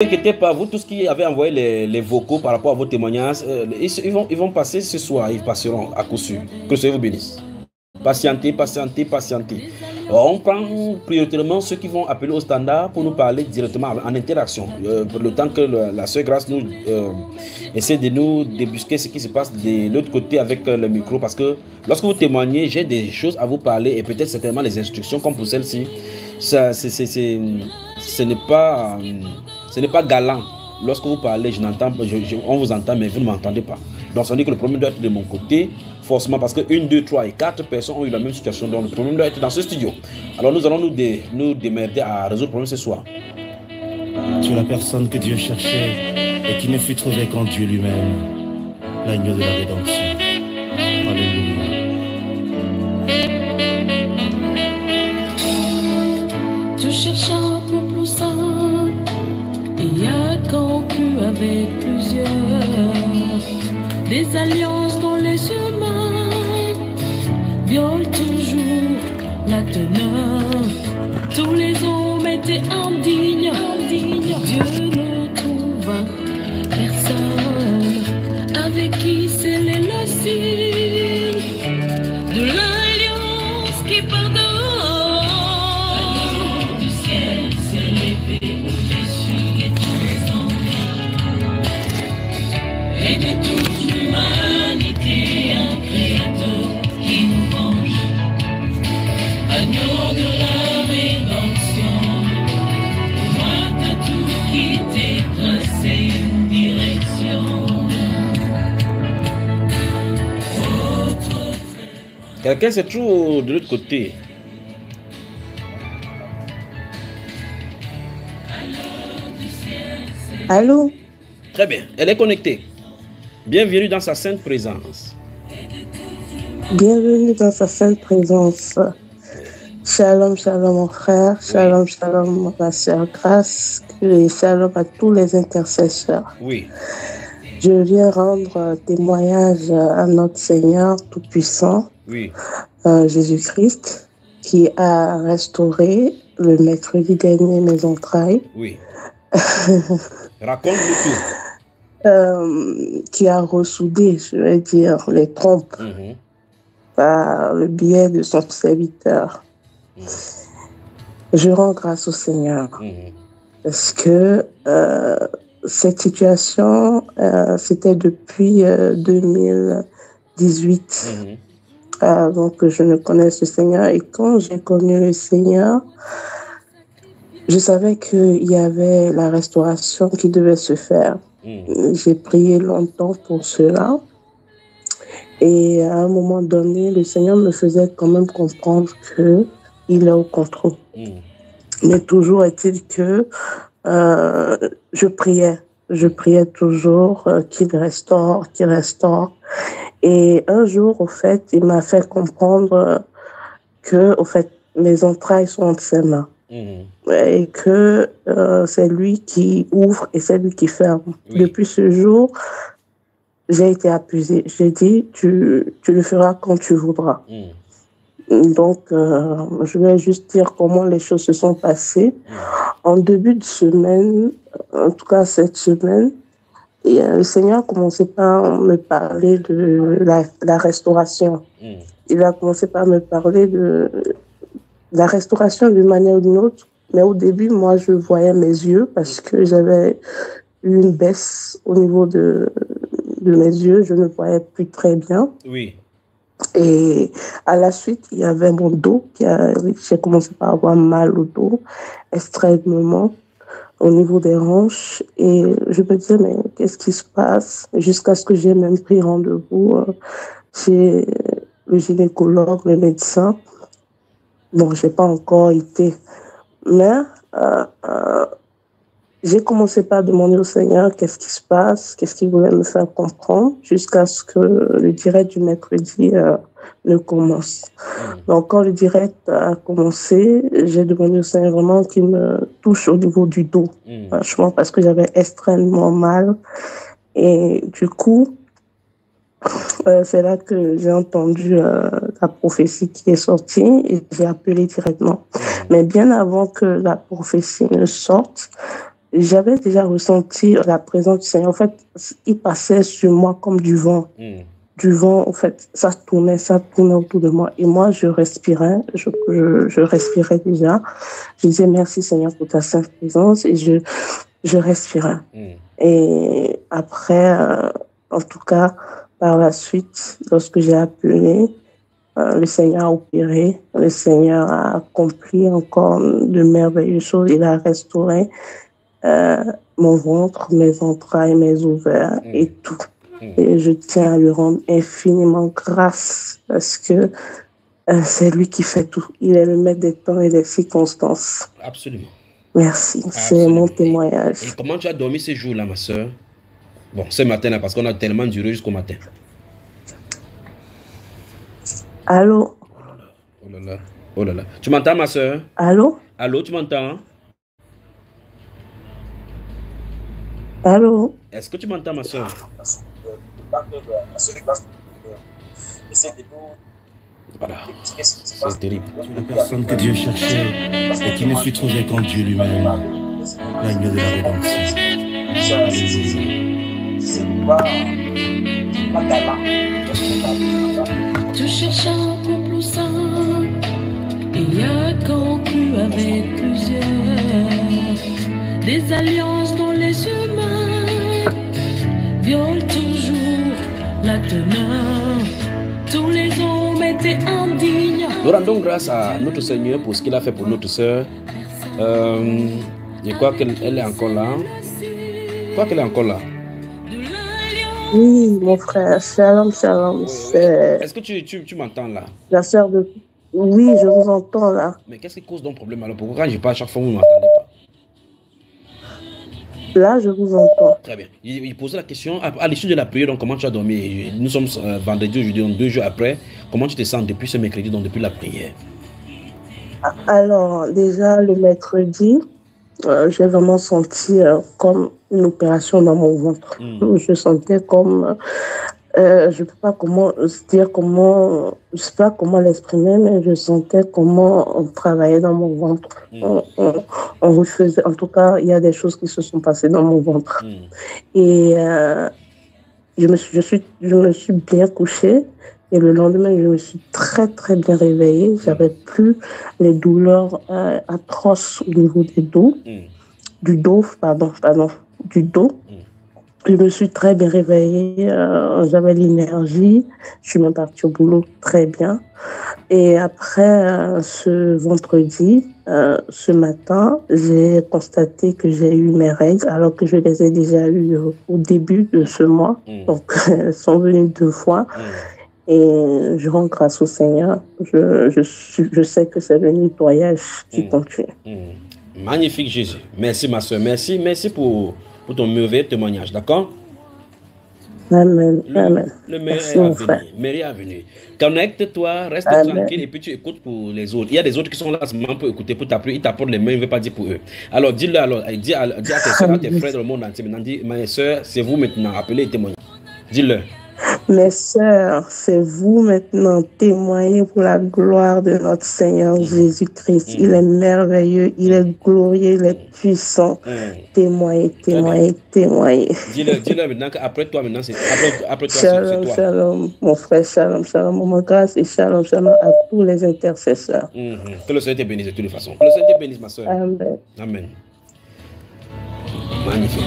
Inquiétez pas, vous tous qui avez envoyé les vocaux par rapport à vos témoignages, ils vont passer ce soir, ils passeront à coup sûr. Que le Seigneur vous bénisse. Patientez, patientez, patientez. On prend prioritairement ceux qui vont appeler au standard pour nous parler directement en interaction. Pour le temps que la sœur Grâce nous essaie de nous débusquer ce qui se passe de l'autre côté avec le micro. Parce que lorsque vous témoignez, j'ai des choses à vous parler et peut-être certainement les instructions comme pour celle-ci. Ce n'est pas galant. Lorsque vous parlez, on vous entend, mais vous ne m'entendez pas. Donc, ça veut dire que le problème doit être de mon côté, forcément, parce que 1, 2, 3 et 4 personnes ont eu la même situation. Donc, le problème doit être dans ce studio. Alors, nous allons nous démerder à résoudre le problème ce soir. Tu es la personne que Dieu cherchait et qui ne fut trouvée qu'en Dieu lui-même, l'agneau de la rédemption. Alléluia. Tu cherches un peu plus simple, il y a conclu avec plusieurs, des alliances dont les humains violent toujours la teneur. Tous les hommes étaient indignes, Dieu ne trouva personne avec qui sceller le signe de l'alliance qui pardonne. Et de toute l'humanité, un créateur qui nous venge, agneau de la rédemption. Moi, t'as tout quitté, tracé une direction. Quelqu'un se trouve de l'autre côté. Allô? Très bien, elle est connectée. Bienvenue dans sa sainte présence. Bienvenue dans sa sainte présence. Shalom, shalom mon frère. Shalom, shalom ma sœur Grâce. Et shalom à tous les intercesseurs. Oui. Je viens rendre témoignage à notre Seigneur Tout-Puissant, Oui. Jésus-Christ, qui a restauré le mercredi dernier mes entrailles. Oui. Raconte-nous tout. Qui a ressoudé, je vais dire, les trompes par le biais de son serviteur. Je rends grâce au Seigneur parce que cette situation, c'était depuis 2018 avant que je ne connaisse le Seigneur. Et quand j'ai connu le Seigneur, je savais qu'il y avait la restauration qui devait se faire. J'ai prié longtemps pour cela. Et à un moment donné, le Seigneur me faisait quand même comprendre qu'il est au contrôle. Mais toujours est-il que je priais toujours qu'il restaure. Et un jour, au fait, il m'a fait comprendre que, au fait, mes entrailles sont entre ses mains. Et que c'est lui qui ouvre et c'est lui qui ferme. Oui. Depuis ce jour, j'ai été accusée. J'ai dit, tu le feras quand tu voudras. Donc, je vais juste dire comment les choses se sont passées. En début de semaine, en tout cas cette semaine, le Seigneur a commencé par me parler de la restauration. Il a commencé par me parler de la restauration d'une manière ou d'une autre. Mais au début, moi, je voyais mes yeux parce que j'avais eu une baisse au niveau de mes yeux. Je ne voyais plus très bien. Oui. Et à la suite, il y avait mon dos. J'ai commencé par avoir mal au dos, extrêmement, au niveau des hanches. Et je me disais, mais qu'est-ce qui se passe? Jusqu'à ce que j'ai même pris rendez-vous chez le gynécologue, le médecin. Bon, je n'ai pas encore été. Mais j'ai commencé par demander au Seigneur qu'est-ce qui se passe, qu'est-ce qu'il voulait me faire comprendre, jusqu'à ce que le direct du mercredi ne commence. Donc, quand le direct a commencé, j'ai demandé au Seigneur vraiment qu'il me touche au niveau du dos, franchement, parce que j'avais extrêmement mal. Et du coup, c'est là que j'ai entendu la prophétie qui est sortie et j'ai appelé directement. Mais bien avant que la prophétie ne sorte, j'avais déjà ressenti la présence du Seigneur. En fait, il passait sur moi comme du vent. Du vent, en fait, ça tournait autour de moi. Et moi, je respirais, je respirais déjà. Je disais merci Seigneur pour ta sainte présence et je respirais. Et après, en tout cas, par la suite, lorsque j'ai appelé, le Seigneur a opéré, le Seigneur a accompli encore de merveilleuses choses. Il a restauré mon ventre, mes entrailles, mes ovaires et tout. Et je tiens à lui rendre infiniment grâce parce que c'est lui qui fait tout. Il est le maître des temps et des circonstances. Absolument. Merci, c'est mon témoignage. Et comment tu as dormi ces jours-là, ma soeur? Bon, ce matin-là, parce qu'on a tellement duré jusqu'au matin. Allô? Oh là là, oh là là. Tu m'entends, ma soeur? Allô? Allô, tu m'entends? Allô? Est-ce que tu m'entends, ma soeur? Voilà, c'est terrible. La personne que Dieu cherchait et qui ne fut trouvée qu'en Dieu lui-même, l'agneau de la rédemption. Tu cherches un peu plus simple, il y a conclu avec plusieurs, des alliances dont les humains violent toujours la teneur. Tous les hommes étaient indignes. Nous rendons grâce à notre Seigneur pour ce qu'il a fait pour notre sœur. Je crois qu'elle est encore là. Je crois qu'elle est encore là. Oui, mon frère, shalom, shalom. Est-ce que tu m'entends là? La sœur de... Oui, je vous entends là. Mais qu'est-ce qui cause donc problème alors? Pourquoi quand je parle à chaque fois vous ne m'entendez pas? Là, je vous entends. Très bien. Il posait la question à l'issue de la prière, donc comment tu as dormi? Nous sommes vendredi aujourd'hui, donc 2 jours après. Comment tu te sens depuis ce mercredi, donc depuis la prière? Alors, déjà, le mercredi, j'ai vraiment senti comme une opération dans mon ventre. Je sentais comme... je ne sais pas comment l'exprimer, mais je sentais comment on travaillait dans mon ventre. On refaisait, en tout cas, il y a des choses qui se sont passées dans mon ventre. Et je me suis bien couchée. Et le lendemain, je me suis très, très bien réveillée. J'avais plus les douleurs atroces au niveau du dos. Du dos. Je me suis très bien réveillée, j'avais l'énergie, je suis même partie au boulot très bien. Et après ce vendredi, ce matin, j'ai constaté que j'ai eu mes règles alors que je les ai déjà eues au début de ce mois. Donc, elles sont venues 2 fois. Et je rends grâce au Seigneur. Je sais que c'est le nettoyage qui continue. Magnifique Jésus. Merci ma soeur. Merci pour ton merveilleux témoignage, d'accord? Amen. Amen. Le meilleur est à venir. Connecte-toi, reste tranquille et puis tu écoutes pour les autres. Il y a des autres qui sont là seulement pour écouter, pour t'appeler. Ils t'apportent les mains, il ne veut pas dire pour eux. Alors dis à tes soeurs, à tes frères dans le monde entier. Maintenant, dis, mes soeurs, c'est vous maintenant, appelez et témoignez. Dis-le. Mes sœurs, c'est vous maintenant, témoignez pour la gloire de notre Seigneur Jésus-Christ. Il est merveilleux, il est glorieux, il est puissant. Témoignez. Dis-le maintenant qu'après toi, maintenant, c'est après toi, shalom, c'est toi. Shalom, mon frère, shalom, mon grâce et shalom à tous les intercesseurs. Que le Seigneur te bénisse de toutes les façons. Que le Seigneur te bénisse, ma soeur. Amen. Amen. Magnifique.